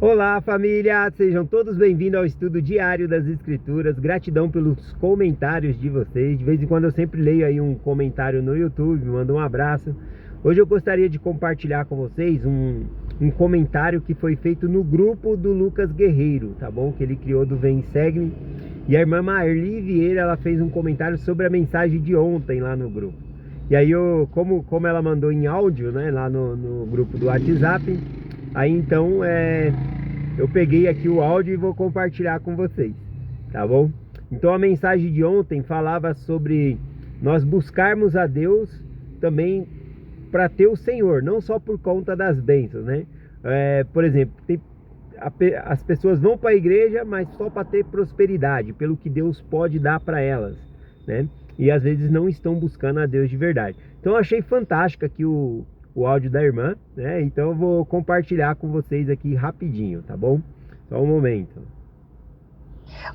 Olá, família! Sejam todos bem-vindos ao estudo diário das Escrituras. Gratidão pelos comentários de vocês. De vez em quando eu sempre leio aí um comentário no YouTube, mando um abraço. Hoje eu gostaria de compartilhar com vocês um comentário que foi feito no grupo do Lucas Guerreiro, tá bom? Que ele criou do Vem Segue-me. E a irmã Marli Vieira, ela fez um comentário sobre a mensagem de ontem lá no grupo. E aí, como ela mandou em áudio, né, lá no grupo do WhatsApp, aí então eu peguei aqui o áudio e vou compartilhar com vocês, tá bom? Então a mensagem de ontem falava sobre nós buscarmos a Deus também para ter o Senhor, não só por conta das bênçãos, né? Por exemplo, as pessoas vão para a igreja, mas só para ter prosperidade, pelo que Deus pode dar para elas, né? E às vezes não estão buscando a Deus de verdade. Então eu achei fantástico aqui o áudio da irmã, né? Então eu vou compartilhar com vocês aqui rapidinho, tá bom? Só um momento.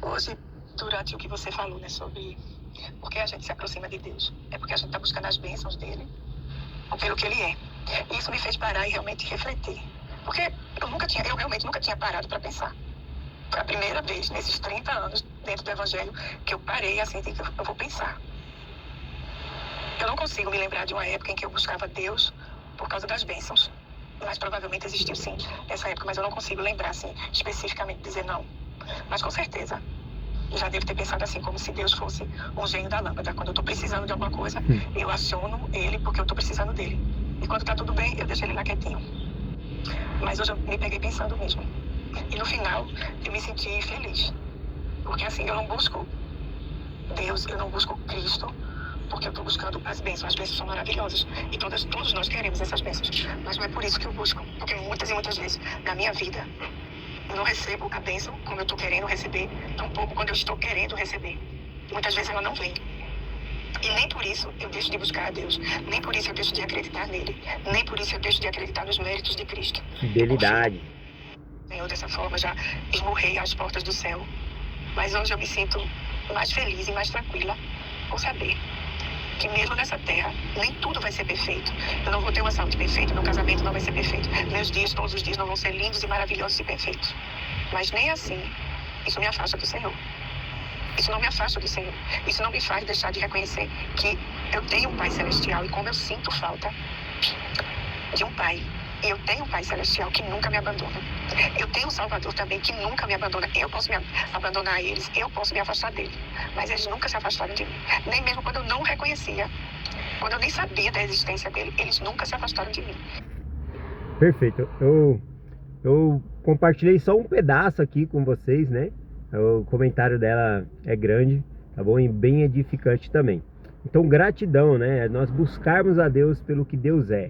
Hoje, durante o que você falou, né, sobre por que a gente se aproxima de Deus, é porque a gente está buscando as bênçãos dele, ou pelo que ele é. E isso me fez parar e realmente refletir. Porque eu realmente nunca tinha parado para pensar. Foi a primeira vez nesses 30 anos dentro do Evangelho que eu parei assim, que eu vou pensar. Eu não consigo me lembrar de uma época em que eu buscava Deus por causa das bênçãos. Mas provavelmente existiu sim nessa época, mas eu não consigo lembrar assim, especificamente dizer não. Mas com certeza, eu já devo ter pensado assim, como se Deus fosse um gênio da lâmpada. Quando eu estou precisando de alguma coisa, eu aciono ele porque eu estou precisando dele. E quando está tudo bem, eu deixo ele lá quietinho. Mas hoje eu me peguei pensando mesmo. E no final, eu me senti feliz. Porque assim, eu não busco Deus, eu não busco Cristo, porque eu estou buscando as bênçãos. As bênçãos são maravilhosas. E todos nós queremos essas bênçãos. Mas não é por isso que eu busco. Porque muitas e muitas vezes, na minha vida, eu não recebo a bênção como eu estou querendo receber, tampouco quando eu estou querendo receber. Muitas vezes ela não vem. E nem por isso eu deixo de buscar a Deus. Nem por isso eu deixo de acreditar nele. Nem por isso eu deixo de acreditar nos méritos de Cristo. Fidelidade. Eu, dessa forma, já esmurrei as portas do céu. Mas hoje eu me sinto mais feliz e mais tranquila por saber que mesmo nessa terra, nem tudo vai ser perfeito. Eu não vou ter uma saúde perfeita, meu casamento não vai ser perfeito. Meus dias, todos os dias, não vão ser lindos e maravilhosos e perfeitos. Mas nem assim, isso me afasta do Senhor. Isso não me afasta do Senhor. Isso não me faz deixar de reconhecer que eu tenho um Pai Celestial e como eu sinto falta de um Pai. E eu tenho um Pai Celestial que nunca me abandona. Eu tenho um Salvador também que nunca me abandona. Eu posso me abandonar a eles, eu posso me afastar dele. Mas eles nunca se afastaram de mim. Nem mesmo quando eu não reconhecia, quando eu nem sabia da existência dele, eles nunca se afastaram de mim. Perfeito. Eu compartilhei só um pedaço aqui com vocês, né? O comentário dela é grande, tá bom? E bem edificante também. Então, gratidão, né? Nós buscarmos a Deus pelo que Deus é,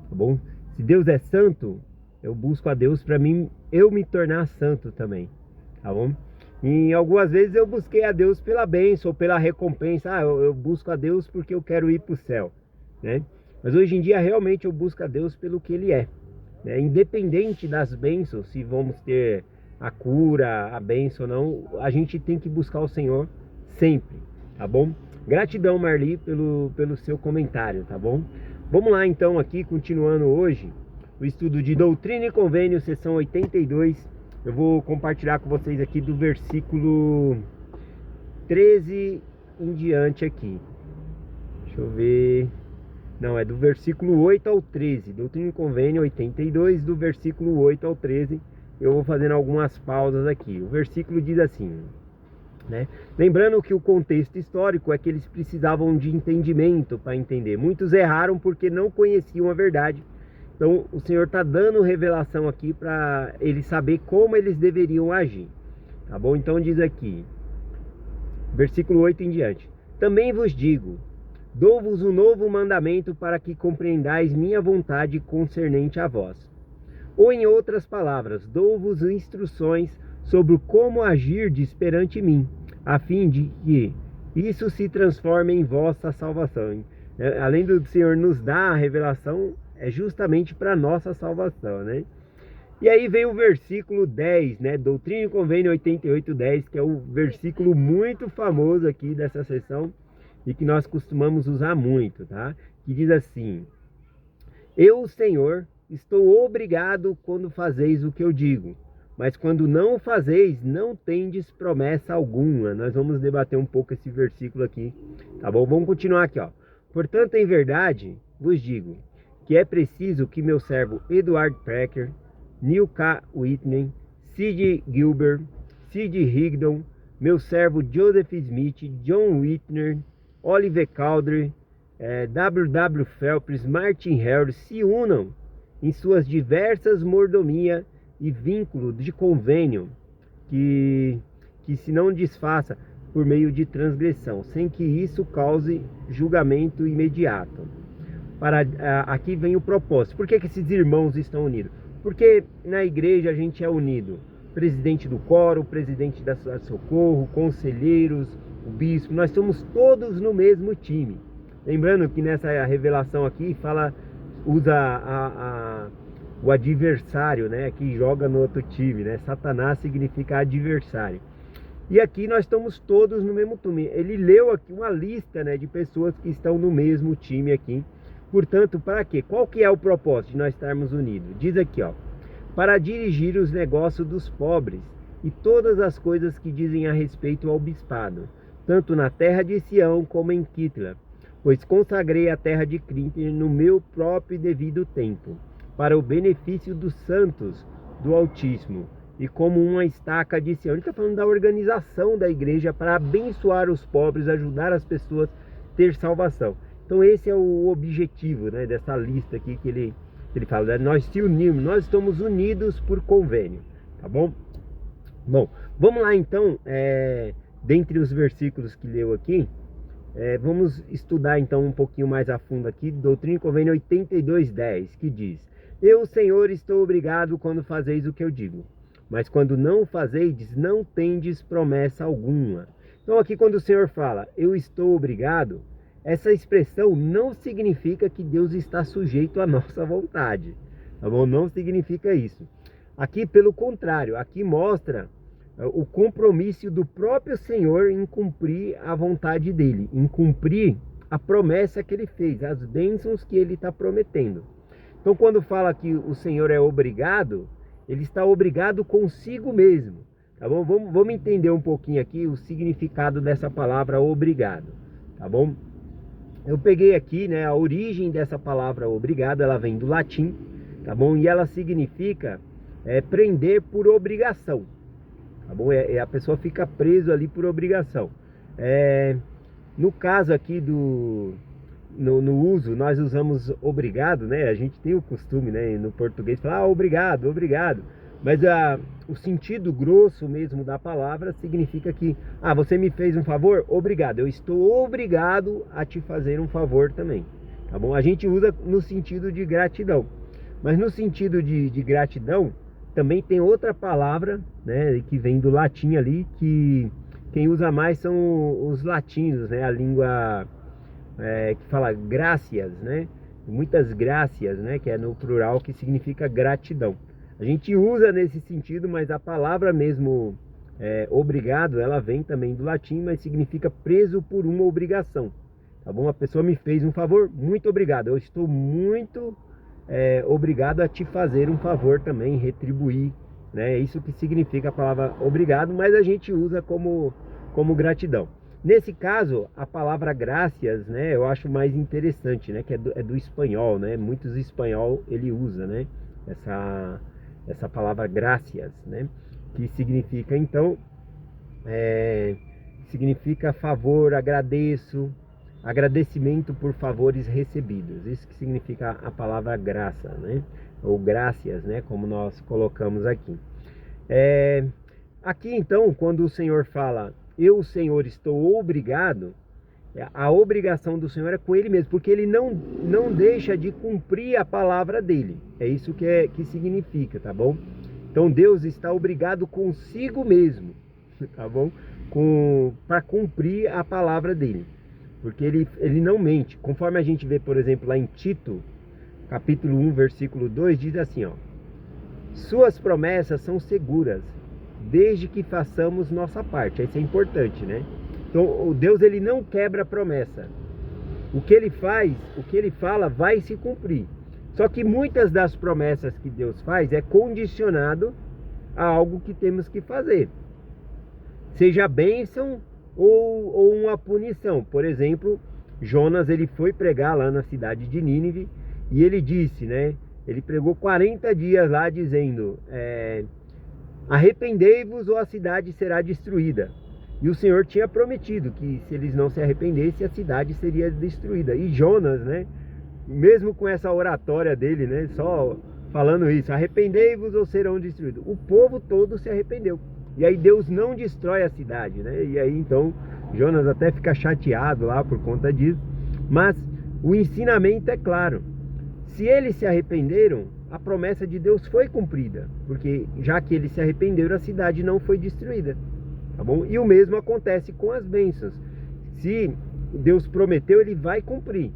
tá bom? Se Deus é santo, eu busco a Deus para mim, eu me tornar santo também, tá bom? E algumas vezes eu busquei a Deus pela bênção ou pela recompensa. Eu busco a Deus porque eu quero ir para o céu, né? Mas hoje em dia realmente eu busco a Deus pelo que Ele é, né? Independente das bênçãos, se vamos ter a cura, a bênção ou não, a gente tem que buscar o Senhor sempre, tá bom? Gratidão, Marli, pelo seu comentário, tá bom? Vamos lá então aqui, continuando hoje, o estudo de Doutrina e Convênio, sessão 82. Eu vou compartilhar com vocês aqui do versículo 13 em diante aqui. Deixa eu ver... Não, é do versículo 8 ao 13. Doutrina e Convênio 82, do versículo 8 ao 13. Eu vou fazendo algumas pausas aqui. O versículo diz assim, né? Lembrando que o contexto histórico é que eles precisavam de entendimento para entender. Muitos erraram porque não conheciam a verdade. Então o Senhor está dando revelação aqui para eles saber como eles deveriam agir, tá bom? Então diz aqui, versículo 8 em diante: também vos digo, dou-vos um novo mandamento para que compreendais minha vontade concernente a vós. Ou em outras palavras, dou-vos instruções sobre como agirdes perante mim, a fim de que isso se transforme em vossa salvação. Além do Senhor nos dar a revelação, é justamente para nossa salvação, né? E aí vem o versículo 10, né? Doutrina e Convênio 88:10, que é um versículo muito famoso aqui dessa sessão e que nós costumamos usar muito, tá? Que diz assim: eu, Senhor, estou obrigado quando fazeis o que eu digo, mas quando não o fazeis, não tendes promessa alguma. Nós vamos debater um pouco esse versículo aqui, tá bom? Vamos continuar aqui, ó. Portanto, em verdade, vos digo que é preciso que meu servo Edward Packer, Neil K. Whitney, Sid Gilbert, Sid Higdon, meu servo Joseph Smith, John Whitner, Oliver Cowdery, W. Phelps, Martin Harris se unam em suas diversas mordomia e vínculo de convênio que se não desfaça por meio de transgressão, sem que isso cause julgamento imediato. Aqui vem o propósito. Por que esses irmãos estão unidos? Porque na igreja a gente é unido. Presidente do coro, presidente da socorro, conselheiros, o bispo, nós somos todos no mesmo time. Lembrando que nessa revelação aqui usa o adversário, né, que joga no outro time, né? Satanás significa adversário. E aqui nós estamos todos no mesmo time. Ele leu aqui uma lista, né, de pessoas que estão no mesmo time aqui. Portanto, para quê? Qual que é o propósito de nós estarmos unidos? Diz aqui, ó, para dirigir os negócios dos pobres e todas as coisas que dizem a respeito ao bispado, tanto na terra de Sião como em Quitla, pois consagrei a terra de Crinter no meu próprio devido tempo, para o benefício dos santos do Altíssimo, e como uma estaca de Sião. Ele está falando da organização da igreja para abençoar os pobres, ajudar as pessoas a ter salvação. Então esse é o objetivo, né, dessa lista aqui que ele fala, né? Nós se unimos, nós estamos unidos por convênio, tá bom? Bom, vamos lá então, dentre os versículos que leu aqui, vamos estudar então um pouquinho mais a fundo aqui, Doutrina e Convênio 82:10, que diz: Eu, Senhor, estou obrigado quando fazeis o que eu digo, mas quando não o fazeides, não tendes promessa alguma. Então aqui quando o Senhor fala, eu estou obrigado, essa expressão não significa que Deus está sujeito à nossa vontade, tá bom? Não significa isso. Aqui, pelo contrário, aqui mostra o compromisso do próprio Senhor em cumprir a vontade dele, em cumprir a promessa que ele fez, as bênçãos que ele está prometendo. Então, quando fala que o Senhor é obrigado, ele está obrigado consigo mesmo, tá bom? Vamos entender um pouquinho aqui o significado dessa palavra obrigado, tá bom? Eu peguei aqui, né, a origem dessa palavra obrigado, ela vem do latim, tá bom? E ela significa prender por obrigação, tá bom? A pessoa fica preso ali por obrigação. No caso aqui no uso, nós usamos obrigado, né? A gente tem o costume, né, no português, falar obrigado, obrigado. Mas o sentido grosso mesmo da palavra significa que, você me fez um favor? Obrigado, eu estou obrigado a te fazer um favor também, tá bom? A gente usa no sentido de gratidão, mas no sentido de gratidão, também tem outra palavra, né, que vem do latim ali, que quem usa mais são os latinos, né, a língua que fala gracias, né, muitas gracias, né, que é no plural, que significa gratidão. A gente usa nesse sentido, mas a palavra mesmo obrigado, ela vem também do latim, mas significa preso por uma obrigação, tá bom? A pessoa me fez um favor, muito obrigado, eu estou muito obrigado a te fazer um favor também, retribuir, né? É isso que significa a palavra obrigado, mas a gente usa como gratidão. Nesse caso, a palavra gracias, né, eu acho mais interessante, né, que é do espanhol, né? Muitos espanhol ele usa, né, essa palavra gracias, né, que significa então significa favor, agradeço, agradecimento por favores recebidos. Isso que significa a palavra graça, né, ou gracias, né, como nós colocamos aqui. Aqui então, quando o Senhor fala, eu, Senhor, estou obrigado, a obrigação do Senhor é com ele mesmo, porque ele não deixa de cumprir a palavra dele. É isso que significa, tá bom? Então Deus está obrigado consigo mesmo, tá bom? Para cumprir a palavra dele, porque ele não mente. Conforme a gente vê, por exemplo, lá em Tito, capítulo 1, versículo 2, diz assim, ó: suas promessas são seguras, desde que façamos nossa parte. Isso é importante, né? Então, o Deus, ele não quebra a promessa. O que ele faz, o que ele fala, vai se cumprir. Só que muitas das promessas que Deus faz é condicionado a algo que temos que fazer, seja bênção ou uma punição. Por exemplo, Jonas, ele foi pregar lá na cidade de Nínive e ele disse, né? Ele pregou 40 dias lá dizendo, arrependei-vos ou a cidade será destruída. E o Senhor tinha prometido que se eles não se arrependessem, a cidade seria destruída. E Jonas, né? Mesmo com essa oratória dele, né? Só falando isso, arrependei-vos ou serão destruídos. O povo todo se arrependeu. E aí Deus não destrói a cidade, né? E aí então Jonas até fica chateado lá por conta disso. Mas o ensinamento é claro. Se eles se arrependeram, a promessa de Deus foi cumprida. Porque já que eles se arrependeram, a cidade não foi destruída. Tá bom? E o mesmo acontece com as bênçãos. Se Deus prometeu, ele vai cumprir.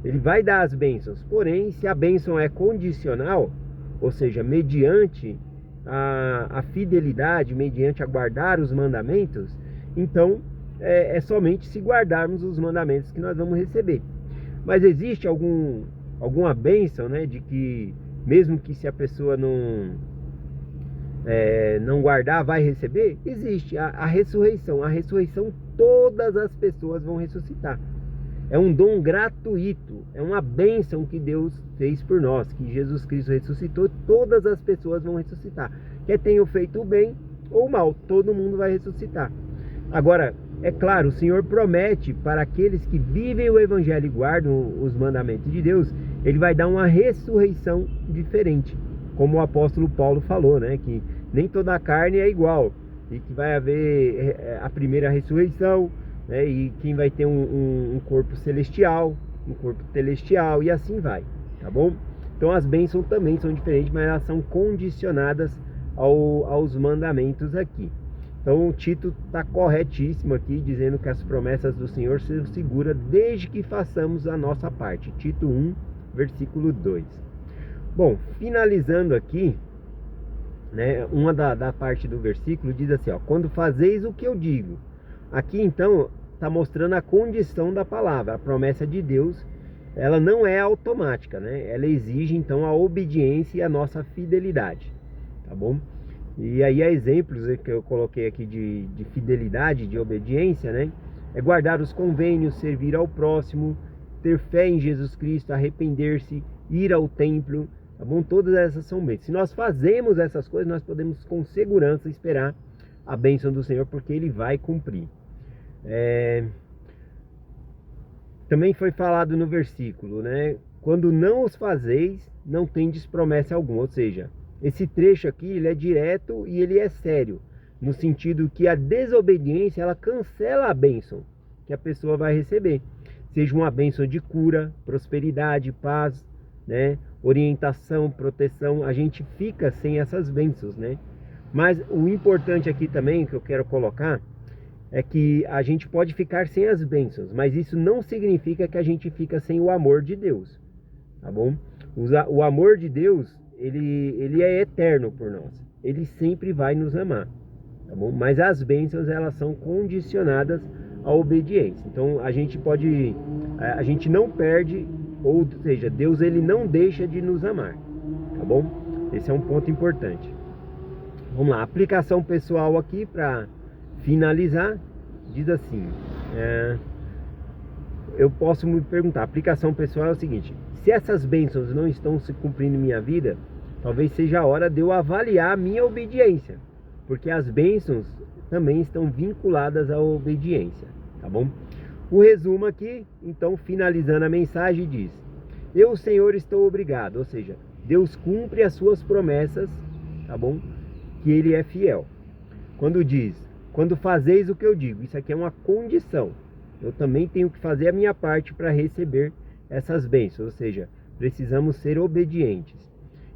Ele vai dar as bênçãos. Porém, se a bênção é condicional, ou seja, mediante a fidelidade, mediante a guardar os mandamentos, então é somente se guardarmos os mandamentos que nós vamos receber. Mas existe alguma bênção, né, de que mesmo que se a pessoa não guardar, vai receber? Existe a ressurreição. A ressurreição, todas as pessoas vão ressuscitar. É um dom gratuito, é uma bênção que Deus fez por nós, que Jesus Cristo ressuscitou, todas as pessoas vão ressuscitar. Quer tenham feito o bem ou o mal, todo mundo vai ressuscitar. Agora, é claro, o Senhor promete para aqueles que vivem o Evangelho e guardam os mandamentos de Deus, Ele vai dar uma ressurreição diferente. Como o apóstolo Paulo falou, né, que nem toda a carne é igual, e que vai haver a primeira ressurreição, né, e quem vai ter um corpo celestial, um corpo celestial, e assim vai, tá bom? Então as bênçãos também são diferentes, mas elas são condicionadas aos mandamentos aqui. Então o Tito está corretíssimo aqui, dizendo que as promessas do Senhor são seguras desde que façamos a nossa parte. Tito 1, versículo 2. Bom, finalizando aqui, né, uma da parte do versículo diz assim, ó, quando fazeis o que eu digo. Aqui então está mostrando a condição da palavra. A promessa de Deus, ela não é automática, né? Ela exige então a obediência e a nossa fidelidade, tá bom? E aí há exemplos que eu coloquei aqui de fidelidade, de obediência, né? É guardar os convênios, servir ao próximo, ter fé em Jesus Cristo, arrepender-se, ir ao templo, tá bom? Todas essas são bênçãos. Se nós fazemos essas coisas, nós podemos com segurança esperar a bênção do Senhor, porque Ele vai cumprir. Também foi falado no versículo, né? Quando não os fazeis, não tendes promessa alguma. Ou seja, esse trecho aqui, ele é direto e ele é sério, no sentido que a desobediência, ela cancela a bênção que a pessoa vai receber. Seja uma bênção de cura, prosperidade, paz, né? Orientação, proteção, a gente fica sem essas bênçãos, né? Mas o importante aqui também, que eu quero colocar, é que a gente pode ficar sem as bênçãos, mas isso não significa que a gente fica sem o amor de Deus, tá bom? O amor de Deus, ele é eterno por nós, ele sempre vai nos amar, tá bom? Mas as bênçãos, elas são condicionadas à obediência. Então a gente não perde, ou seja, Deus, ele não deixa de nos amar, tá bom? Esse é um ponto importante. Vamos lá, aplicação pessoal aqui para finalizar, diz assim, eu posso me perguntar, a aplicação pessoal é o seguinte: se essas bênçãos não estão se cumprindo em minha vida, talvez seja a hora de eu avaliar a minha obediência, porque as bênçãos também estão vinculadas à obediência, tá bom? O resumo aqui, então, finalizando a mensagem, diz: eu, Senhor, estou obrigado, ou seja, Deus cumpre as suas promessas, tá bom? Que Ele é fiel. Quando diz, quando fazeis o que eu digo, isso aqui é uma condição. Eu também tenho que fazer a minha parte para receber essas bênçãos, ou seja, precisamos ser obedientes.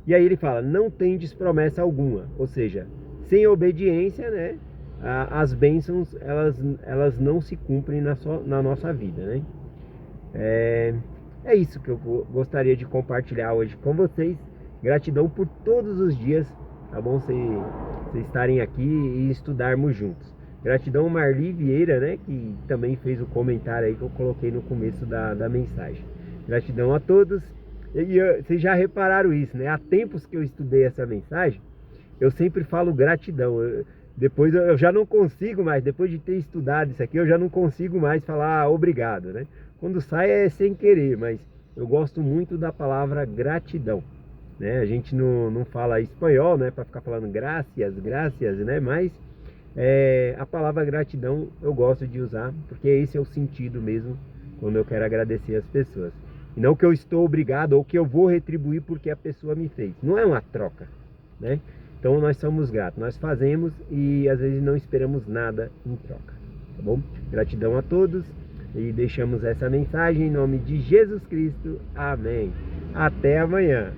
E aí ele fala, não tendes promessa alguma, ou seja, sem obediência, né, as bênçãos, elas não se cumprem na nossa vida, né? É isso que eu gostaria de compartilhar hoje com vocês. Gratidão por todos os dias, tá bom? Vocês estarem aqui e estudarmos juntos. Gratidão Marli Vieira, né? Que também fez o comentário aí que eu coloquei no começo da mensagem. Gratidão a todos. E vocês já repararam isso, né? Há tempos que eu estudei essa mensagem eu sempre falo gratidão. Depois eu já não consigo mais, depois de ter estudado isso aqui, eu já não consigo mais falar obrigado, né? Quando sai é sem querer, mas eu gosto muito da palavra gratidão, né? A gente não fala espanhol, né? Para ficar falando graças, né? Mas a palavra gratidão eu gosto de usar, porque esse é o sentido mesmo quando eu quero agradecer as pessoas. E não que eu estou obrigado ou que eu vou retribuir porque a pessoa me fez. Não é uma troca, né? Então nós somos gratos, nós fazemos e às vezes não esperamos nada em troca, tá bom? Gratidão a todos e deixamos essa mensagem em nome de Jesus Cristo. Amém. Até amanhã.